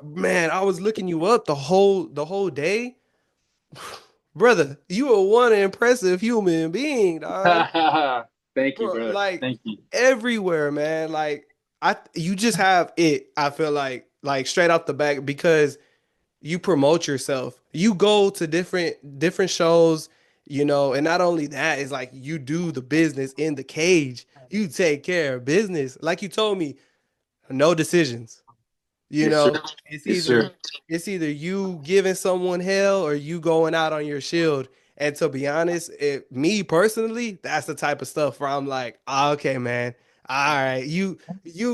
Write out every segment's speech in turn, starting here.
Man, I was looking you up the whole day. Brother, you are one impressive human being, dog. Thank you, Bro, brother. like Thank you. everywhere, man. Like you just have it. I feel like straight off the back because you promote yourself. You go to different shows, and not only that, it's like you do the business in the cage. You take care of business. Like you told me, no decisions. You Yes, sir. know, it's Yes, either sir. it's either you giving someone hell or you going out on your shield. And to be honest, me personally, that's the type of stuff where I'm like, "Ah, okay, man, all right, you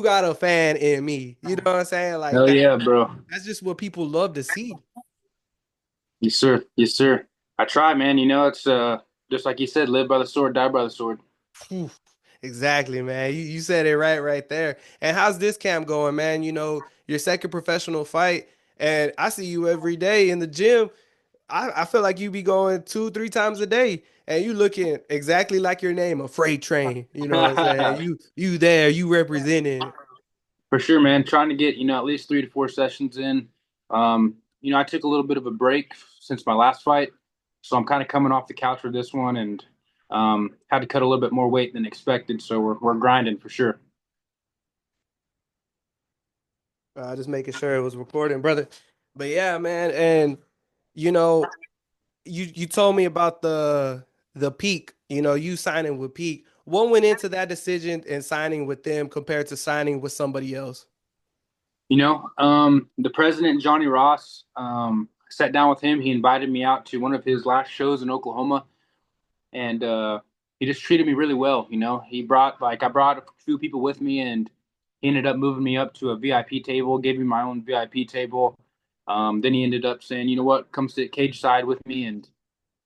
got a fan in me. You know what I'm saying? Like Hell yeah, bro. that's just what people love to see. Yes, sir. Yes, sir. I try, man. It's just like you said, live by the sword, die by the sword. Phew. Exactly, man. You said it right there. And how's this camp going, man? Your second professional fight, and I see you every day in the gym. I feel like you be going 2, 3 times a day, and you looking exactly like your name, a freight train. You know what I'm saying? You there, you representing. For sure, man. Trying to get, at least 3 to 4 sessions in. I took a little bit of a break since my last fight. So I'm kind of coming off the couch for this one and had to cut a little bit more weight than expected. So we're grinding for sure. Just making sure it was recording, brother. But yeah, man, and you know, you told me about the peak. You signing with Peak. What went into that decision and signing with them compared to signing with somebody else? The president, Johnny Ross, sat down with him. He invited me out to one of his last shows in Oklahoma, and he just treated me really well. I brought a few people with me, and he ended up moving me up to a VIP table, gave me my own VIP table. Then he ended up saying, "You know what? Come sit cage side with me." And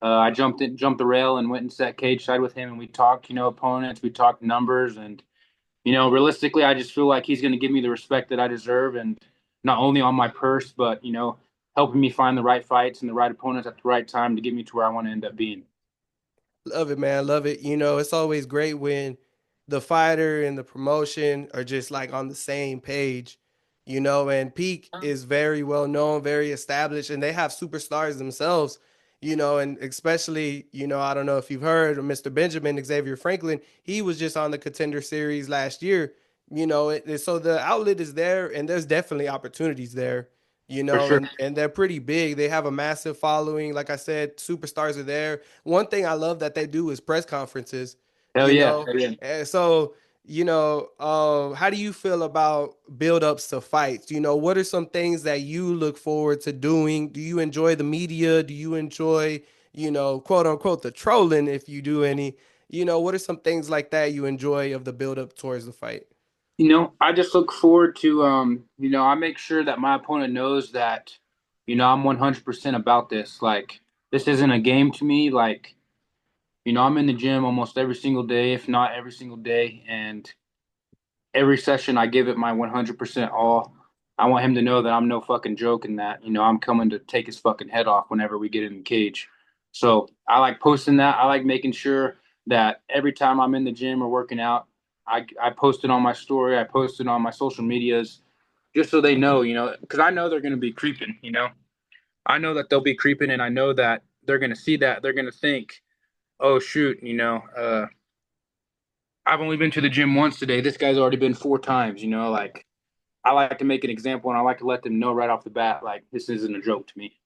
I jumped the rail, and went and sat cage side with him, and we talked, opponents, we talked numbers, and realistically, I just feel like he's going to give me the respect that I deserve, and not only on my purse, but helping me find the right fights and the right opponents at the right time to get me to where I want to end up being. Love it, man. Love it. It's always great when the fighter and the promotion are just like on the same page, and Peak is very well known, very established, and they have superstars themselves, and especially, I don't know if you've heard of Mr. Benjamin Xavier Franklin. He was just on the Contender Series last year, so the outlet is there, and there's definitely opportunities there. For sure. And they're pretty big. They have a massive following. Like I said, superstars are there. One thing I love that they do is press conferences, Hell you yeah. know. Hell yeah. And so, how do you feel about build-ups to fights? What are some things that you look forward to doing? Do you enjoy the media? Do you enjoy, quote unquote, the trolling if you do any? What are some things like that you enjoy of the build-up towards the fight? I just look forward to I make sure that my opponent knows that, I'm 100% about this. Like, this isn't a game to me. Like, I'm in the gym almost every single day, if not every single day, and every session I give it my 100% all. I want him to know that I'm no fucking joke and that, I'm coming to take his fucking head off whenever we get in the cage. So I like posting that. I like making sure that every time I'm in the gym or working out, I post it on my story. I post it on my social medias just so they know, because I know they're going to be creeping. I know that they'll be creeping, and I know that they're going to see that. They're going to think, oh, shoot, I've only been to the gym once today. This guy's already been 4 times, like I like to make an example, and I like to let them know right off the bat, like, this isn't a joke to me.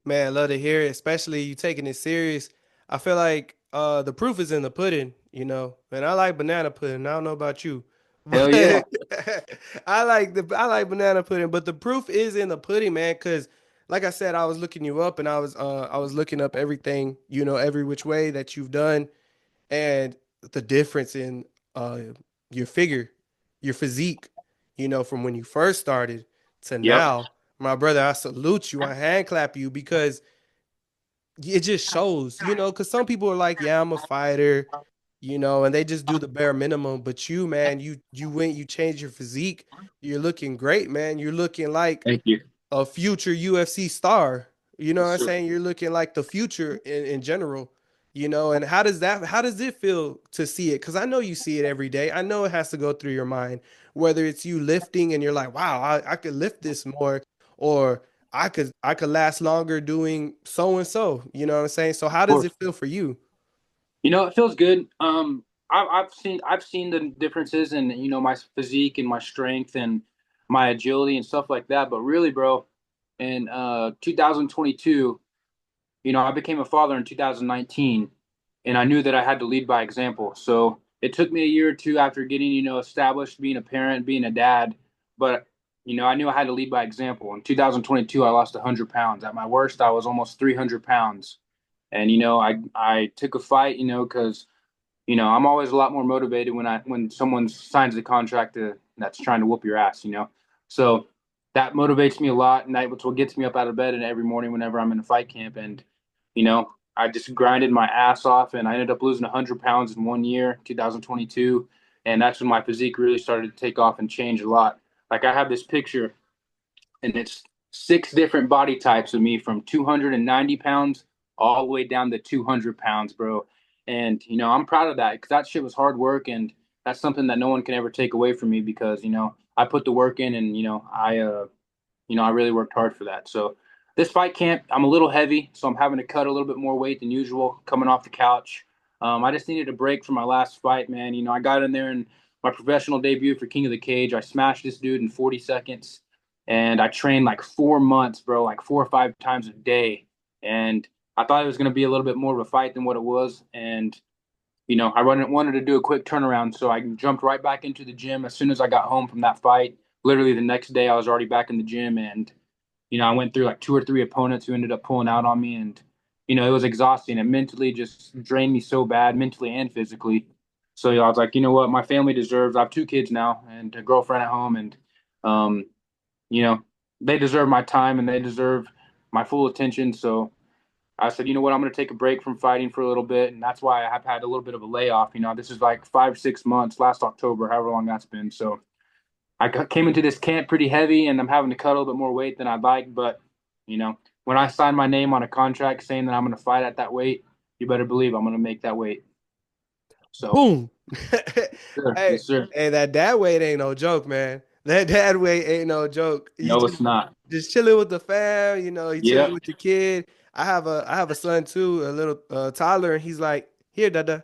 Man, I love to hear it, especially you taking it serious. I feel like the proof is in the pudding. And I like banana pudding. I don't know about you. Hell But yeah. I like banana pudding, but the proof is in the pudding, man, cuz like I said, I was looking you up and I was looking up everything, every which way that you've done and the difference in uh your figure, your physique, from when you first started to Yep. now. My brother, I salute you. I hand clap you because it just shows, because some people are like, yeah, I'm a fighter, and they just do the bare minimum. But you, man, you went, you changed your physique. You're looking great, man. You're looking like Thank you. a future UFC star. You know what Yes, I'm sir. saying? You're looking like the future in general, and how does it feel to see it? Because I know you see it every day. I know it has to go through your mind. whether it's you lifting and you're like, wow, I could lift this more, or I could last longer doing so and so. You know what I'm saying? So how Of does course. it feel for you? It feels good. I've seen the differences in my physique and my strength and my agility and stuff like that. But really, bro, in 2022, I became a father in 2019, and I knew that I had to lead by example. So it took me a year or two after getting established, being a parent, being a dad. But I knew I had to lead by example. In 2022, I lost 100 pounds. At my worst, I was almost 300 pounds. And I took a fight, because I'm always a lot more motivated when someone signs a contract that's trying to whoop your ass. So that motivates me a lot, and that's what gets me up out of bed and every morning whenever I'm in a fight camp. And I just grinded my ass off, and I ended up losing 100 pounds in 1 year, 2022, and that's when my physique really started to take off and change a lot. Like I have this picture, and it's 6 different body types of me from 290 pounds all the way down to 200 pounds, bro. And I'm proud of that because that shit was hard work, and that's something that no one can ever take away from me because I put the work in, and I really worked hard for that. So this fight camp, I'm a little heavy, so I'm having to cut a little bit more weight than usual coming off the couch. I just needed a break from my last fight, man. I got in there in my professional debut for King of the Cage. I smashed this dude in 40 seconds, and I trained like 4 months, bro, like 4 or 5 times a day. And I thought it was going to be a little bit more of a fight than what it was. And I wanted to do a quick turnaround, so I jumped right back into the gym as soon as I got home from that fight. Literally the next day, I was already back in the gym, and I went through like 2 or 3 opponents who ended up pulling out on me, and it was exhausting. It mentally just drained me so bad, mentally and physically. So I was like, you know what, my family deserves. I have 2 kids now and a girlfriend at home, and um, you know, they deserve my time and they deserve my full attention. So I said, you know what, I'm going to take a break from fighting for a little bit, and that's why I have had a little bit of a layoff. This is like 5, 6 months, last October, however long that's been. So came into this camp pretty heavy, and I'm having to cut a little bit more weight than I'd like. But you know, when I sign my name on a contract saying that I'm going to fight at that weight, you better believe I'm going to make that weight. So, Boom. sure, Hey, yes, sir. hey, that dad weight ain't no joke, man. That dad weight ain't no joke. You No, it's not. just chilling with the fam, you chilling Yep, with your kid. I have a son too, a little toddler, and he's like, here, dada.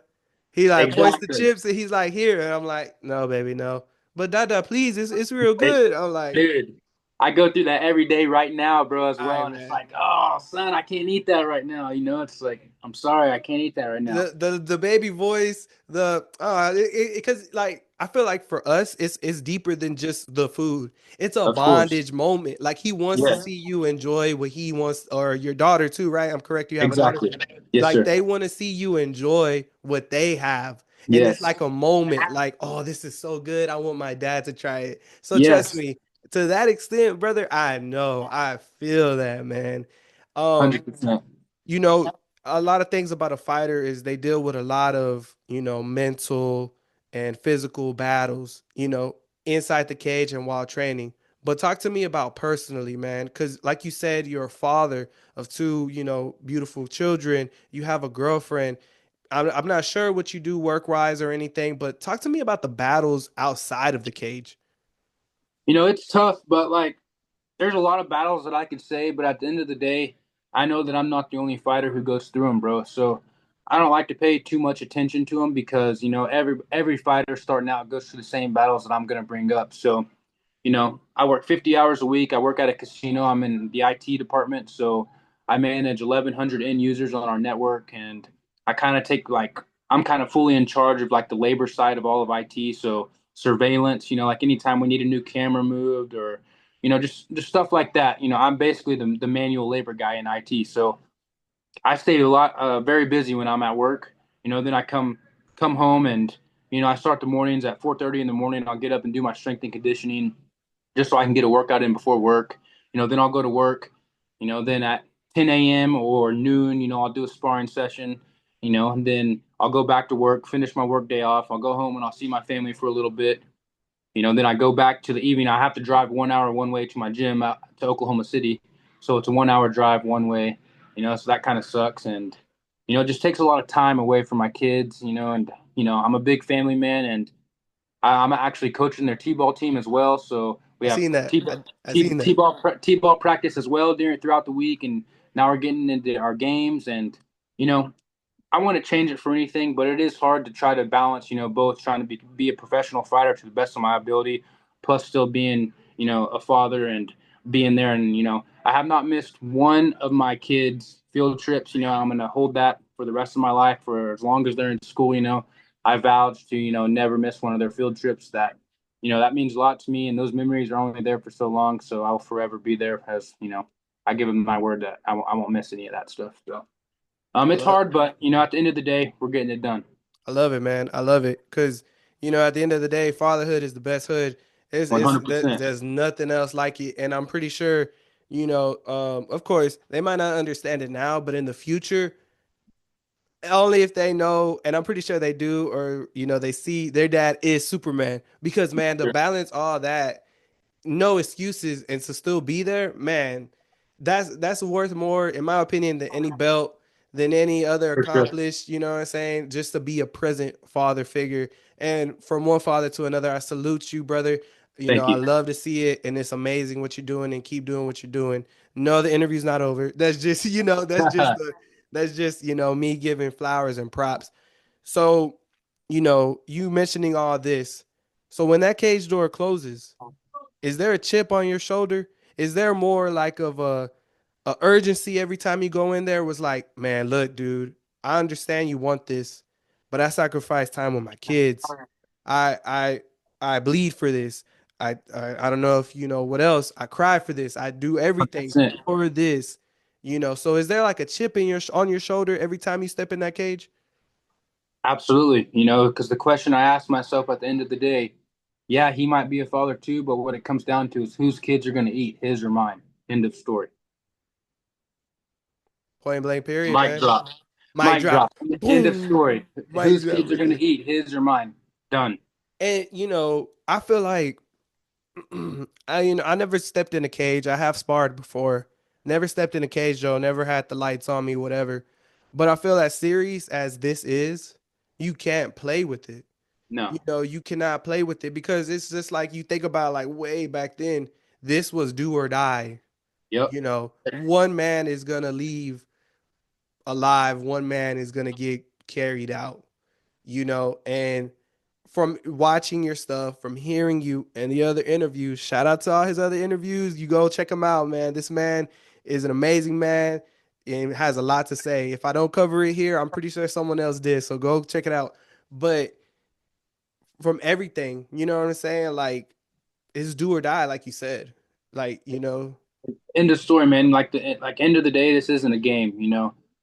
He like points the exactly. chips and he's like, here. And I'm like, no, baby, no. But dada, please, it's real good. I'm like, Dude, I go through that every day right now, bro, as all well. right, And it's man. like, oh, son, I can't eat that right now. It's like, I'm sorry, I can't eat that right now. The baby voice, the because like I feel like for us it's deeper than just the food. It's a Of course. bondage moment. Like he wants to Yeah, see you enjoy what he wants, or your daughter too, right? I'm correct, you have a daughter. exactly. Yes, Like sir. they want to see you enjoy what they have. And it's Yes. like a moment like, oh, this is so good. I want my dad to try it. So trust Yes. me, to that extent, brother, I know. I feel that, man. Um 100%. you know, a lot of things about a fighter is they deal with a lot of, mental and physical battles, inside the cage and while training. But talk to me about personally, man, because like you said, you're a father of two, beautiful children. You have a girlfriend. I'm not sure what you do work wise or anything, but talk to me about the battles outside of the cage. It's tough, but like, there's a lot of battles that I could say, but at the end of the day, I know that I'm not the only fighter who goes through them, bro. So I don't like to pay too much attention to them because every fighter starting out goes through the same battles that I'm gonna bring up. So I work 50 hours a week. I work at a casino. I'm in the IT department, so I manage 1,100 end users on our network, and I kind of I'm kind of fully in charge of like the labor side of all of IT. So surveillance, like anytime we need a new camera moved or just stuff like that. I'm basically the manual labor guy in IT. So I stay a lot very busy when I'm at work. Then I come home and I start the mornings at 4:30 in the morning. I'll get up and do my strength and conditioning just so I can get a workout in before work. Then I'll go to work. Then at 10 a.m. or noon, I'll do a sparring session. And then I'll go back to work, finish my work day off. I'll go home and I'll see my family for a little bit. Then I go back to the evening. I have to drive 1 hour one way to my gym out to Oklahoma City, so it's a 1 hour drive one way. So that kind of sucks, and it just takes a lot of time away from my kids. And I'm a big family man, and I'm actually coaching their t-ball team as well. So we I have seen that. t I seen that. t-ball practice as well throughout the week, and now we're getting into our games. And you know, I want to change it for anything, but it is hard to try to balance, both trying to be a professional fighter to the best of my ability, plus still being, a father and being there. And, I have not missed one of my kids' field trips. I'm going to hold that for the rest of my life for as long as they're in school. I vowed to, never miss one of their field trips. That means a lot to me. And those memories are only there for so long. So I'll forever be there as, I give them my word that I won't miss any of that stuff. So. I It's love hard, but at the end of the day, we're getting it done. I love it, man. I love it because at the end of the day, fatherhood is the best hood. One hundred percent. There's nothing else like it, and I'm pretty sure of course, they might not understand it now, but in the future, only if they know, and I'm pretty sure they do, or they see their dad is Superman. Because man, to balance all that, no excuses, and to still be there, man, that's worth more, in my opinion, than any belt, than any other For sure. accomplished, you know what I'm saying? Just to be a present father figure. And from one father to another, I salute you, brother. Thank I you. love to see it, and it's amazing what you're doing, and keep doing what you're doing. No, the interview's not over. That's just, that's just, me giving flowers and props. So, you mentioning all this. So when that cage door closes, is there a chip on your shoulder? Is there more like of a urgency every time you go in there? Was like, man, look, dude, I understand you want this, but I sacrifice time with my kids. I I I bleed for this. I don't know if you know what else. I cry for this. I do everything 100%. for this. So is there like a chip in your on your shoulder every time you step in that cage? Absolutely. Because the question I ask myself at the end of the day, yeah, he might be a father too, but what it comes down to is whose kids are going to eat, his or mine. End of story. Point blank period, Mic man. drop. Mic Mic drop. drop. End of story. Boom. Mic Whose drop kids are right going there. to eat, his or mine. Done. And I feel like I never stepped in a cage. I have sparred before. Never stepped in a cage though. Never had the lights on me, whatever. But I feel as serious as this is, you can't play with it. No. You cannot play with it because it's just like you think about like way back then. This was do or die. Yep. One man is gonna leave alive. One man is gonna get carried out. And from watching your stuff, from hearing you and the other interviews, shout out to all his other interviews. You go check him out, man. This man is an amazing man and has a lot to say. If I don't cover it here, I'm pretty sure someone else did. So go check it out. But from everything, you know what I'm saying? Like, it's do or die, like you said. Like, End of story, man. Like end of the day, this isn't a game.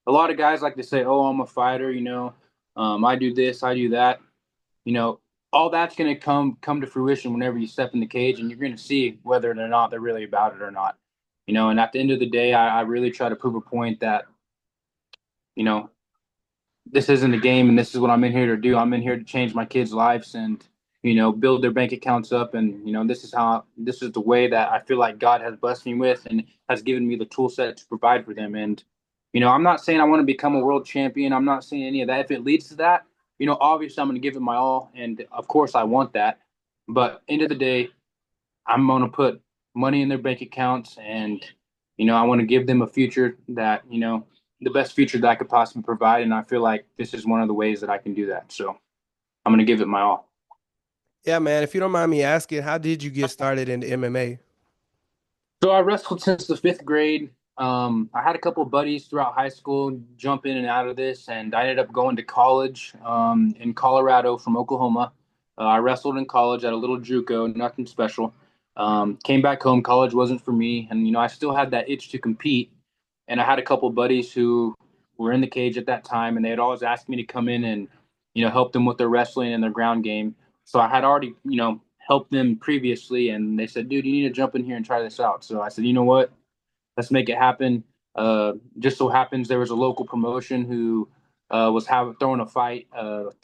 A lot of guys like to say, "Oh, I'm a fighter." I do this, I do that. you know, all that's going to come to fruition whenever you step in the cage, and you're going to see whether or not they're really about it or not. And at the end of the day, I really try to prove a point that you know this isn't a game, and this is what I'm in here to do. I'm in here to change my kids' lives and build their bank accounts up, and this is the way that I feel like God has blessed me with and has given me the tool set to provide for them. And I'm not saying I want to become a world champion. I'm not saying any of that. If it leads to that, obviously I'm going to give it my all, and of course I want that. But end of the day, I'm going to put money in their bank accounts, and I want to give them a future that the best future that I could possibly provide, and I feel like this is one of the ways that I can do that. So I'm going to give it my all. yeah, man, if you don't mind me asking, how did you get started in MMA? So I wrestled since the fifth grade. I had a couple of buddies throughout high school jump in and out of this, and I ended up going to college in Colorado from Oklahoma. I wrestled in college at a little JUCO, nothing special. Came back home, college wasn't for me, and I still had that itch to compete. And I had a couple of buddies who were in the cage at that time, and they had always asked me to come in and help them with their wrestling and their ground game. So I had already helped them previously, and they said, "Dude, you need to jump in here and try this out." So I said, "You know what? Let's make it happen." Just so happens there was a local promotion who was throwing a fight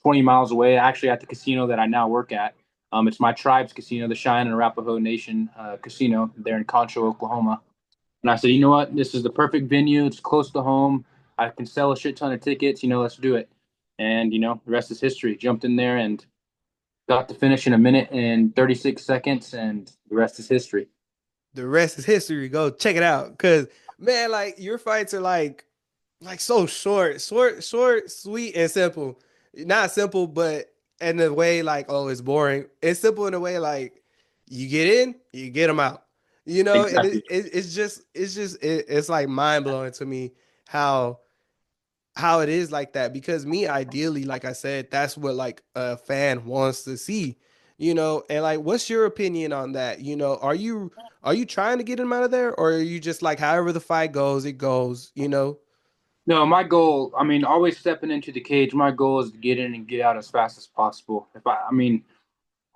20 miles away, actually at the casino that I now work at. It's my tribe's casino, the Cheyenne and Arapaho Nation casino there in Concho, Oklahoma. And I said, "You know what? This is the perfect venue. It's close to home. I can sell a shit ton of tickets. Let's do it." And the rest is history. Jumped in there, and got to finish in a minute and 36 seconds, and the rest is history. The rest is history. Go check it out. Cause man, like your fights are like so short, sweet, and simple. Not simple, but in a way like, oh, it's boring. It's simple in a way like you get in, you get them out. You know, and Exactly. it's like mind blowing to me how it is like that because me ideally, like I said, that's what like a fan wants to see, you know. And like, what's your opinion on that? You know, are you trying to get him out of there, or are you just like however the fight goes, it goes, you know? No, my goal, I mean, always stepping into the cage, my goal is to get in and get out as fast as possible. I mean,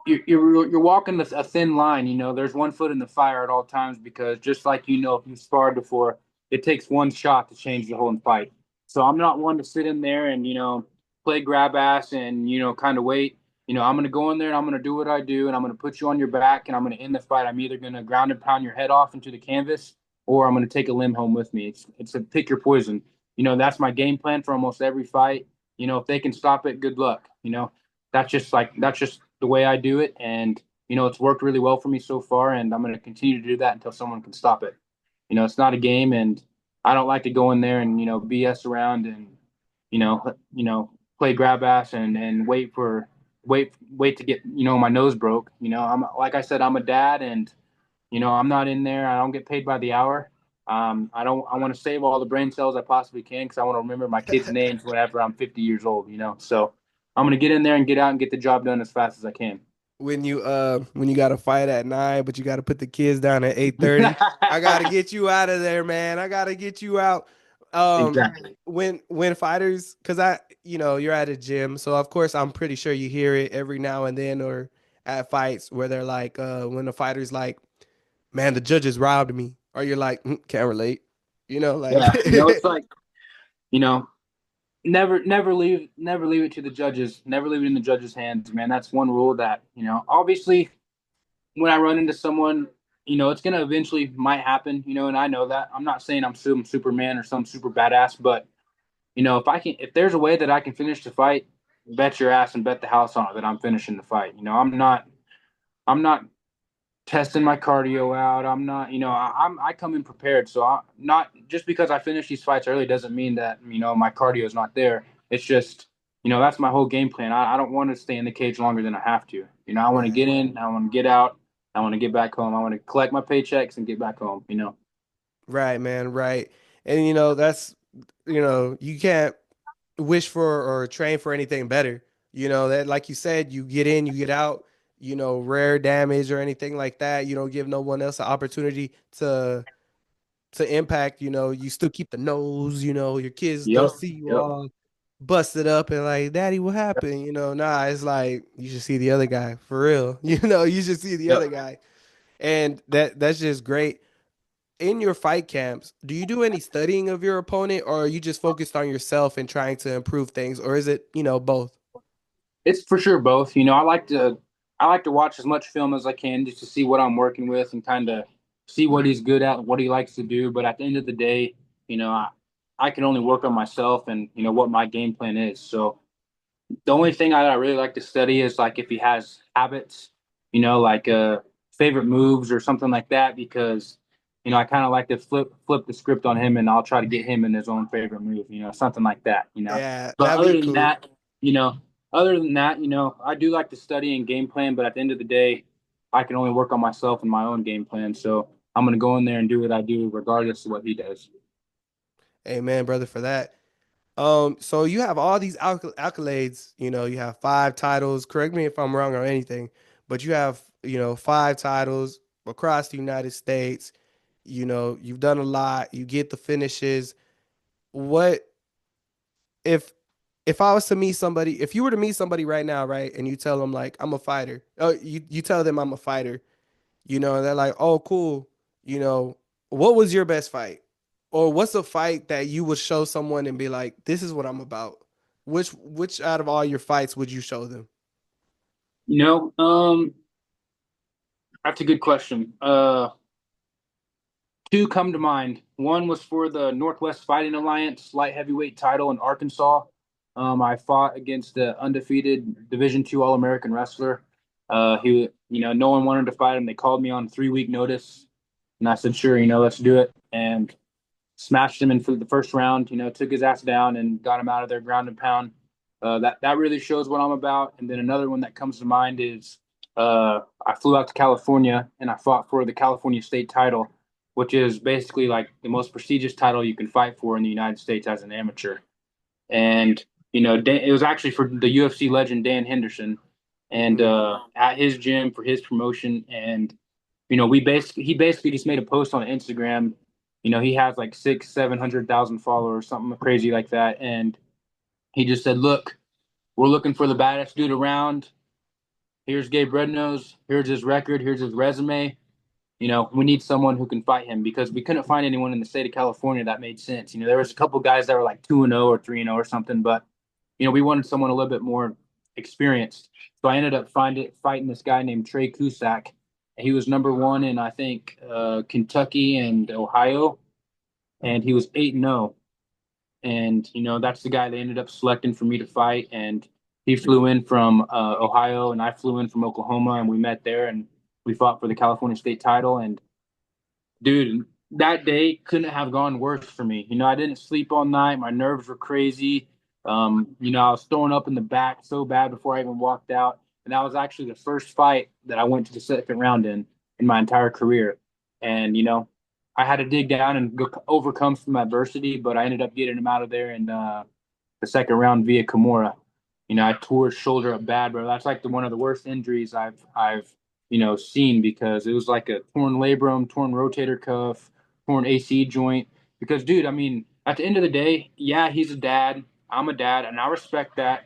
you're walking a thin line. There's one foot in the fire at all times because just like if you sparred before, it takes one shot to change the whole fight. So I'm not one to sit in there and play grab ass and kind of wait. I'm gonna go in there and I'm gonna do what I do and I'm gonna put you on your back and I'm gonna end the fight. I'm either gonna ground and pound your head off into the canvas or I'm gonna take a limb home with me. It's a pick your poison. That's my game plan for almost every fight. If they can stop it, good luck. That's just the way I do it, and it's worked really well for me so far, and I'm going to continue to do that until someone can stop it. It's not a game, and I don't like to go in there and BS around and play grab ass and wait to get my nose broke. I'm like I said, I'm a dad, and I'm not in there. I don't get paid by the hour. I don't. I want to save all the brain cells I possibly can because I want to remember my kids' names whenever I'm 50 years old. So I'm gonna get in there and get out and get the job done as fast as I can. When you got to fight at 9, but you got to put the kids down at 8:30. I got to get you out of there, man. I got to get you out. Um, Exactly. when fighters, because you're at a gym, so of course I'm pretty sure you hear it every now and then, or at fights where they're like, when the fighter's like, "Man, the judges robbed me," or you're like, "Can't relate," like. Yeah. It's like you know, never leave it to the judges. Never leave it in the judges' hands, man. That's one rule that obviously when I run into someone, it's gonna eventually might happen, and I know that. I'm not saying I'm some Superman or some super badass, but if there's a way that I can finish the fight, bet your ass and bet the house on it that I'm finishing the fight. I'm not testing my cardio out. I'm not, I come in prepared. So I not just because I finish these fights early doesn't mean that my cardio is not there. It's just that's my whole game plan. I don't want to stay in the cage longer than I have to. I want to Right. get in. I want to get out. I want to get back home. I want to collect my paychecks and get back home. Right, man, right. And that's you can't wish for or train for anything better. That like you said, you get in, you get out, rare damage or anything like that. You don't give no one else an opportunity to impact, you still keep the nose, your kids Yep. don't see you Yep. all busted up and like, Daddy, what happened? Nah, it's like you should see the other guy for real. You should see the other Yep. guy. And that's just great. In your fight camps, do you do any studying of your opponent, or are you just focused on yourself and trying to improve things, or is it, both? It's for sure both. I like to watch as much film as I can just to see what I'm working with and kind of see what he's good at, what he likes to do. But at the end of the day, I can only work on myself and what my game plan is. So the only thing I really like to study is like if he has habits, like favorite moves or something like that, because I kind of like to flip the script on him, and I'll try to get him in his own favorite move, something like that. Yeah, But that'd be cool. you know, other than that, I do like to study and game plan, but at the end of the day, I can only work on myself and my own game plan. So I'm gonna go in there and do what I do, regardless of what he does. Amen, brother, for that. So you have all these accolades, you have 5 titles. Correct me if I'm wrong or anything, but you have, 5 titles across the United States. You've done a lot. You get the finishes. What if I was to meet somebody, if you were to meet somebody right now, right, and you tell them like I'm a fighter. Oh, you tell them I'm a fighter, and they're like, "Oh, cool." You know, what was your best fight? Or what's a fight that you would show someone and be like, "This is what I'm about." Which out of all your fights would you show them? You know, um, that's a good question. Two come to mind. One was for the Northwest Fighting Alliance light heavyweight title in Arkansas. I fought against the undefeated Division II All American wrestler. No one wanted to fight him. They called me on 3 week notice, and I said, sure, let's do it. And smashed him in the first round. Took his ass down and got him out of there ground and pound. That really shows what I'm about. And then another one that comes to mind is I flew out to California and I fought for the California state title, which is basically like the most prestigious title you can fight for in the United States as an amateur. And it was actually for the UFC legend Dan Henderson, and Mm-hmm. at his gym for his promotion. And he basically just made a post on Instagram. He has like 700,000 followers, something crazy like that, and he just said, "Look, we're looking for the baddest dude around. Here's Gabe Rednose. Here's his record. Here's his resume. We need someone who can fight him because we couldn't find anyone in the state of California that made sense. There was a couple guys that were like 2-0 or 3-0 or something, but we wanted someone a little bit more experienced. So I ended up fighting this guy named Trey Cusack. He was number one in I think Kentucky and Ohio, and he was 8-0. And that's the guy they ended up selecting for me to fight. And he flew in from Ohio, and I flew in from Oklahoma, and we met there, and we fought for the California state title. And dude, that day couldn't have gone worse for me. I didn't sleep all night. My nerves were crazy. I was throwing up in the back so bad before I even walked out. And that was actually the first fight that I went to the second round in my entire career. And, I had to dig down and overcome some adversity, but I ended up getting him out of there in the second round via Kimura. I tore his shoulder up bad, bro. That's like one of the worst injuries I've seen because it was like a torn labrum, torn rotator cuff, torn AC joint. Because, dude, I mean, at the end of the day, yeah, he's a dad. I'm a dad, and I respect that.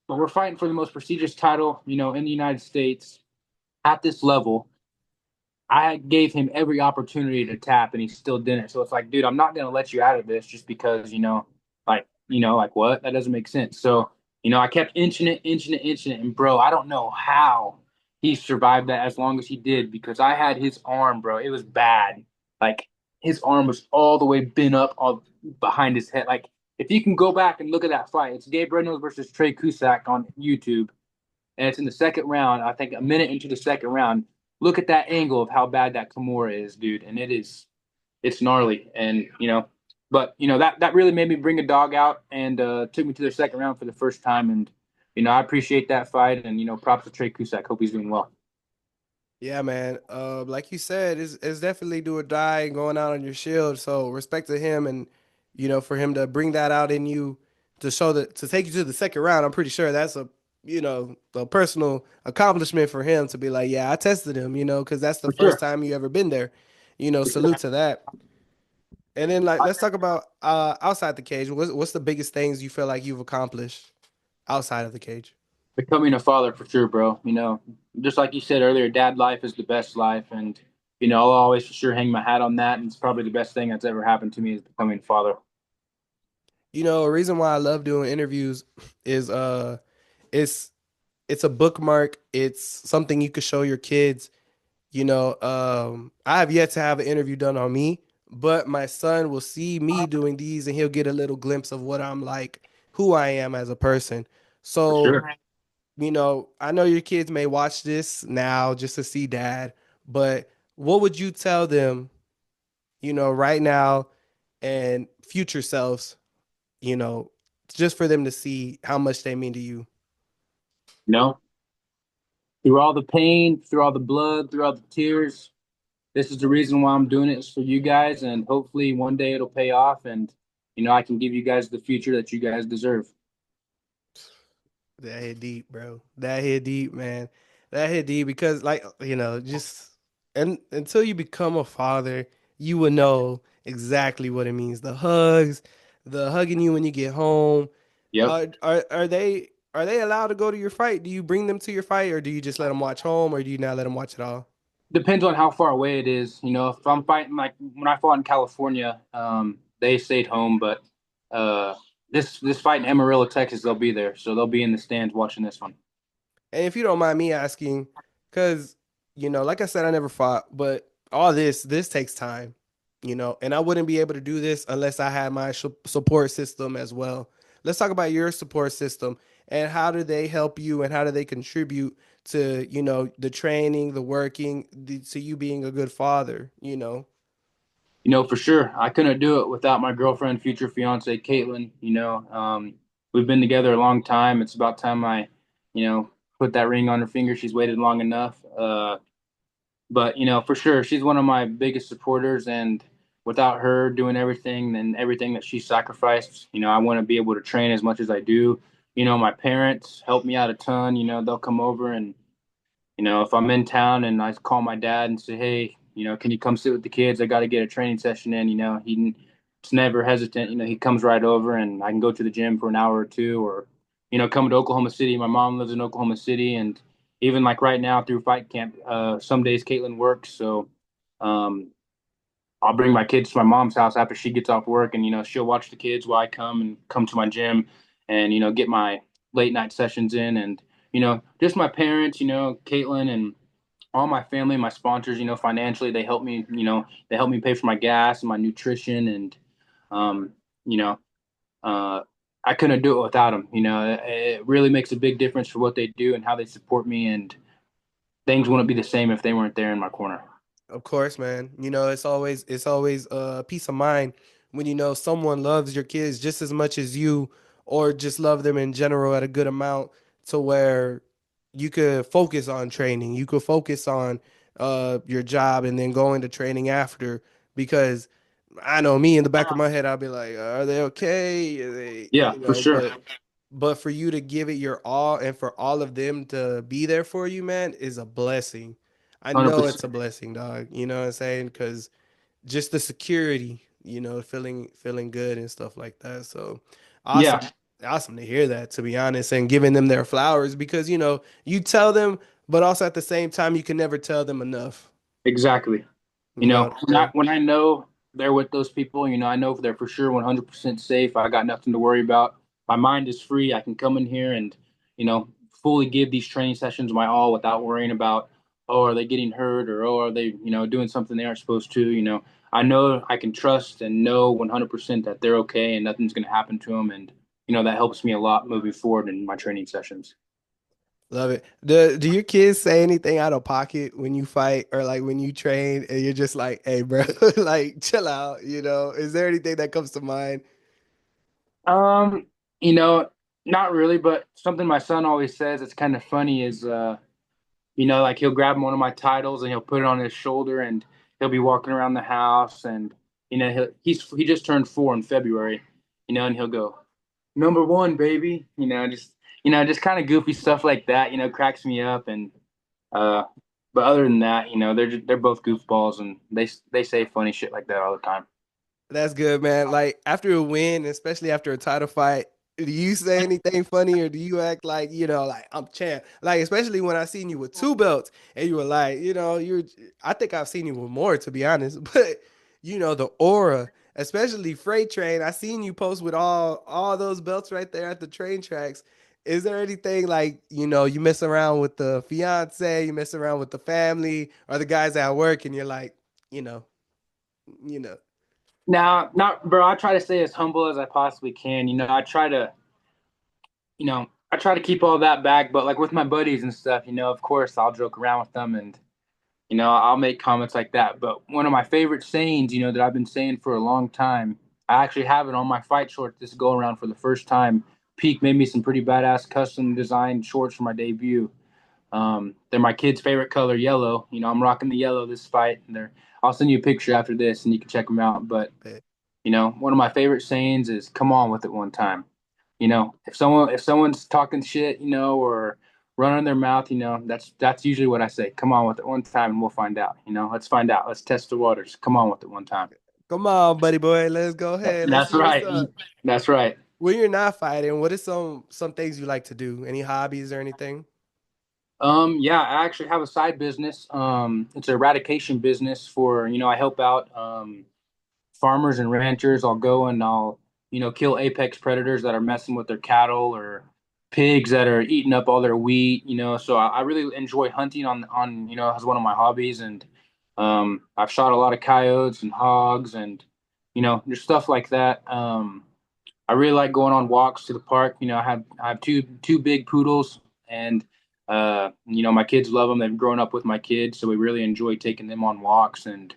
But we're fighting for the most prestigious title, in the United States at this level. I gave him every opportunity to tap, and he still didn't. So it's like, dude, I'm not gonna let you out of this just because like what? That doesn't make sense. So I kept inching it, and bro, I don't know how he survived that as long as he did because I had his arm, bro. It was bad. Like his arm was all the way bent up all behind his head. Like if you can go back and look at that fight, it's Gabe Rednose versus Trey Cusack on YouTube, and it's in the second round. I think a minute into the second round. Look at that angle of how bad that Kimura is, dude, and it's gnarly. And but that really made me bring a dog out and took me to the second round for the first time. And I appreciate that fight. And props to Trey Cusack. Hope he's doing well. Yeah, man. Like you said, it's definitely do or die going out on your shield. So respect to him, and for him to bring that out in you to show that to take you to the second round. I'm pretty sure that's a personal accomplishment for him to be like, yeah, I tested him, because that's the For first sure. time you ever been there. For Salute sure. to that. And then like let's talk about outside the cage. What's the biggest things you feel like you've accomplished outside of the cage? Becoming a father for sure, bro. Just like you said earlier, dad life is the best life. And I'll always for sure hang my hat on that. And it's probably the best thing that's ever happened to me is becoming a father. A reason why I love doing interviews is it's it's a bookmark. It's something you could show your kids. I have yet to have an interview done on me, but my son will see me doing these and he'll get a little glimpse of what I'm like, who I am as a person. For So, sure. I know your kids may watch this now just to see dad, but what would you tell them, right now and future selves, you know, just for them to see how much they mean to you? You know, through all the pain, through all the blood, through all the tears, this is the reason why I'm doing it is for you guys, and hopefully one day it'll pay off, and I can give you guys the future that you guys deserve. That hit deep, bro. That hit deep, man. That hit deep because, like, just and until you become a father, you will know exactly what it means. The hugs, the hugging you when you get home. Yep. Are they allowed to go to your fight? Do you bring them to your fight, or do you just let them watch home, or do you not let them watch it all? Depends on how far away it is. If I'm fighting like when I fought in California, they stayed home, but uh, this fight in Amarillo, Texas, they'll be there, so they'll be in the stands watching this one. And if you don't mind me asking, because like I said, I never fought, but all this takes time, and I wouldn't be able to do this unless I had my support system as well. Let's talk about your support system and how do they help you and how do they contribute to, the training, the working, to you being a good father. For sure, I couldn't do it without my girlfriend, future fiance, Caitlin. We've been together a long time. It's about time I, you know, put that ring on her finger. She's waited long enough. But for sure, she's one of my biggest supporters, and without her doing everything and everything that she sacrificed, I want to be able to train as much as I do. My parents help me out a ton. They'll come over and if I'm in town and I call my dad and say, hey, can you come sit with the kids? I got to get a training session in. He's never hesitant. He comes right over and I can go to the gym for an hour or two, or come to Oklahoma City. My mom lives in Oklahoma City, and even like right now through fight camp, some days Caitlin works, so um, I'll bring my kids to my mom's house after she gets off work, and she'll watch the kids while I come to my gym, and get my late night sessions in, and just my parents, Caitlin and all my family, my sponsors, financially they help me, they help me pay for my gas and my nutrition, and um, you know, uh, I couldn't do it without them. It really makes a big difference for what they do and how they support me, and things wouldn't be the same if they weren't there in my corner. Of course, man. It's always peace of mind when someone loves your kids just as much as you, or just love them in general at a good amount, to where you could focus on training. You could focus on your job and then going to training after. Because I know me, in the back of my head, I'll be like, are they okay? Are they, Yeah, for sure, but for you to give it your all and for all of them to be there for you, man, is a blessing. I hundred know it's percent. a blessing, dog. You know what I'm saying? Because just the security, feeling good and stuff like that. So Yeah, awesome. Awesome to hear that, to be honest, and giving them their flowers, because you tell them, but also at the same time you can never tell them enough. exactly. You know what I'm saying? When I know they're with those people, I know they're for sure 100% safe. I got nothing to worry about. My mind is free. I can come in here and, fully give these training sessions my all without worrying about, oh, are they getting hurt, or, oh, are they, doing something they aren't supposed to. I know I can trust and know 100% that they're okay and nothing's going to happen to them. And, that helps me a lot moving forward in my training sessions. Love it. Do your kids say anything out of pocket when you fight, or like when you train and you're just like, hey, bro, like chill out, Is there anything that comes to mind? Um, you know, Not really, but something my son always says it's kind of funny is like he'll grab one of my titles and he'll put it on his shoulder and he'll be walking around the house and he just turned 4 in February, and he'll go, "Number one, baby," just kind of goofy stuff like that, cracks me up and uh but other than that, they're both goofballs and they say funny shit like that all the time. That's good, man. Like after a win, especially after a title fight, do you say anything funny, or do you act like, like I'm champ? Like especially when I seen you with two belts and you were like, I think I've seen you with more, to be honest, but the aura, especially Freight Train, I seen you post with all those belts right there at the train tracks. Is there anything like, you mess around with the fiance, you mess around with the family or the guys at work, and you're like, you know, you know. Now, not bro, I try to stay as humble as I possibly can. I try to keep all that back, but like with my buddies and stuff, of course I'll joke around with them and I'll make comments like that. But one of my favorite sayings, that I've been saying for a long time, I actually have it on my fight shorts this go around for the first time. Peak made me some pretty badass custom designed shorts for my debut. They're my kid's favorite color, yellow. I'm rocking the yellow this fight, and I'll send you a picture after this, and you can check them out. But one of my favorite sayings is "Come on with it one time." If someone's talking shit, or running their mouth, that's usually what I say. Come on with it one time, and we'll find out. Let's find out. Let's test the waters. Come on with it one time. Come on, buddy boy. Let's go ahead. Let's That's see what's right. up. That's right. When you're not fighting, what is some things you like to do? Any hobbies or anything? Yeah, I actually have a side business. It's an eradication business for, I help out farmers and ranchers. I'll go and I'll, kill apex predators that are messing with their cattle or pigs that are eating up all their wheat, So I really enjoy hunting on, as one of my hobbies. And I've shot a lot of coyotes and hogs and, just stuff like that. I really like going on walks to the park. I have two big poodles and My kids love them. They've grown up with my kids, so we really enjoy taking them on walks. And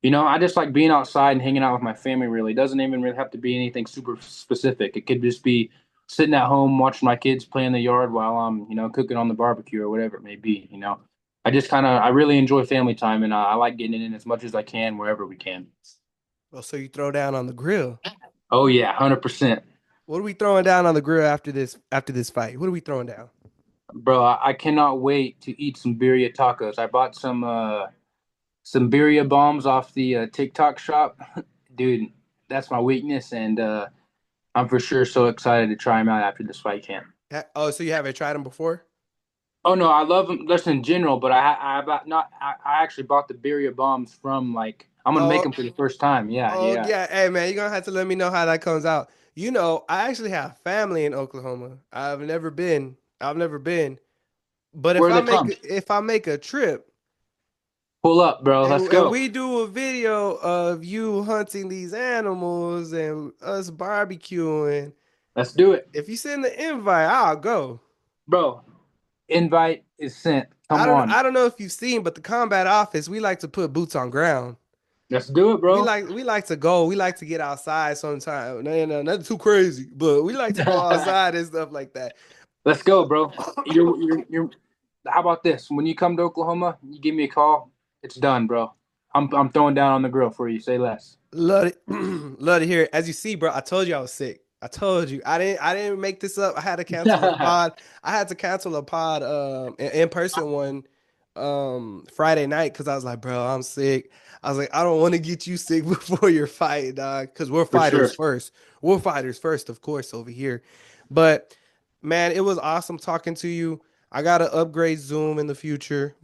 I just like being outside and hanging out with my family. Really, it doesn't even really have to be anything super specific. It could just be sitting at home watching my kids play in the yard while I'm, cooking on the barbecue or whatever it may be. I really enjoy family time, and I like getting it in as much as I can wherever we can. Oh, so you throw down on the grill. Oh yeah, 100%. What are we throwing down on the grill after this fight? What are we throwing down? Bro, I cannot wait to eat some birria tacos. I bought some birria bombs off the TikTok shop. Dude, that's my weakness, and I'm for sure so excited to try them out after this fight camp. Oh, so you haven't tried them before? Oh no, I love them just in general, but I bought not I actually bought the birria bombs from like I'm gonna make Oh, them for the first time. Yeah, oh yeah. yeah. Hey man, you're gonna have to let me know how that comes out. I actually have family in Oklahoma. I've never been. I've never been. But if Where are I they make from? if I make a trip Pull up, bro. Let's and go. we do a video of you hunting these animals and us barbecuing, Let's do it, if you send the invite, I'll go. bro. Invite is sent. I Come don't on, I don't know if you've seen, but the combat office, we like to put boots on ground. let's do it, We bro. like we like to go. We like to get outside sometimes. No, no, nothing too crazy, but we like to go outside and stuff like that. Let's go, bro. You're. How about this? When you come to Oklahoma, you give me a call. It's done, bro. I'm throwing down on the grill for you. Say less. Love it. Love to hear it. As you see, bro, I told you I was sick. I told you. I didn't make this up. I had to cancel a pod. I had to cancel a pod in-person one Friday night because I was like, bro, I'm sick. I was like, I don't want to get you sick before your fight, dog. Because we're For fighters sure. first. We're fighters first, of course, over here. But man, it was awesome talking to you. I gotta upgrade Zoom in the future.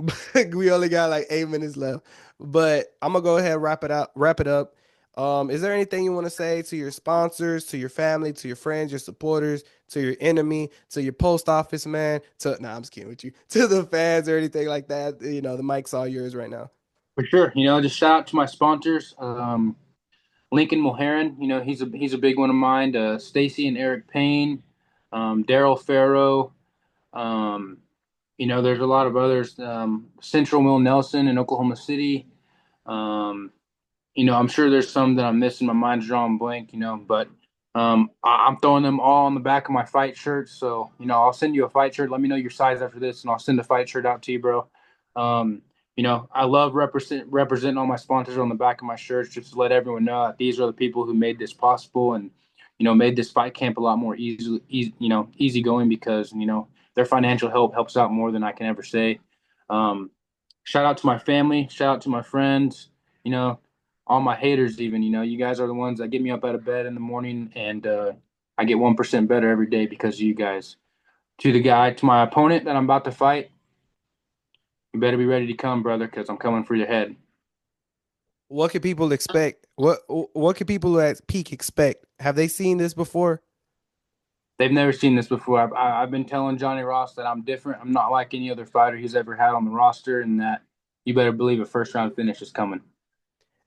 We only got like 8 minutes left. But I'm gonna go ahead and wrap it up. Is there anything you want to say to your sponsors, to your family, to your friends, your supporters, to your enemy, to your post office man, nah, I'm just kidding with you, to the fans or anything like that? The mic's all yours right now. For sure. Just shout out to my sponsors. Lincoln Mulheron, he's a big one of mine. Stacy and Eric Payne, Daryl Farrow. Um, there's a lot of others. Central Mill Nelson in Oklahoma City. Um, I'm sure there's some that I'm missing. My mind's drawing blank, but I'm throwing them all on the back of my fight shirt. So, I'll send you a fight shirt. Let me know your size after this, and I'll send a fight shirt out to you, bro. Um, I love representing all my sponsors on the back of my shirts, just to let everyone know that these are the people who made this possible and, made this fight camp a lot more easy going because, their financial help helps out more than I can ever say. Um, Shout out to my family, shout out to my friends, you know, all my haters even, you guys are the ones that get me up out of bed in the morning and I get 1% better every day because of you guys. To my opponent that I'm about to fight, you better be ready to come, brother, because I'm coming for your head. What can people expect? What can people at peak expect? Have they seen this before? They've never seen this before. I've been telling Johnny Ross that I'm different. I'm not like any other fighter he's ever had on the roster, and that you better believe a first round finish is coming.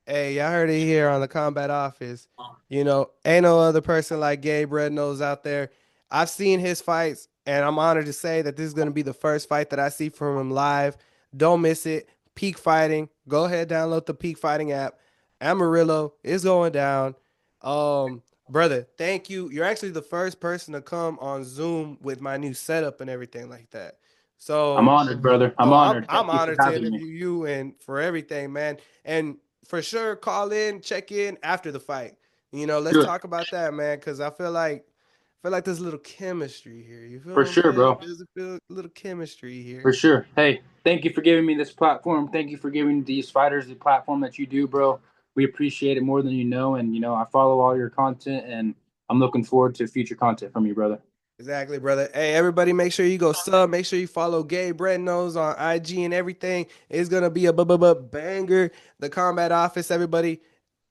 Hey, y'all heard it here on the Combat Office. Ain't no other person like Gabe Rednose out there. I've seen his fights, and I'm honored to say that this is going to be the first fight that I see from him live. Don't miss it. Peak Fighting. Go ahead, download the Peak Fighting app. Amarillo is going down. Brother, thank you. You're actually the first person to come on Zoom with my new setup and everything like that. I'm So, honored, brother. I'm oh, I'm honored. I'm Thank you for honored to having me. interview you and for everything, man. And for sure, call in, check in after the fight. Let's Do it. talk about that, man, because I feel like there's a little chemistry here. You feel For what I'm sure, saying? bro. There's a little chemistry here. For sure. Hey, thank you for giving me this platform. Thank you for giving these fighters the platform that you do, bro. We appreciate it more than you know. And, I follow all your content and I'm looking forward to future content from you, brother. Exactly, brother. Hey, everybody, make sure you go sub. Make sure you follow Gabe Rednose on IG and everything. It's gonna be a banger. The Combat Office, everybody.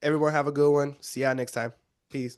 Everyone have a good one. See y'all next time. Peace.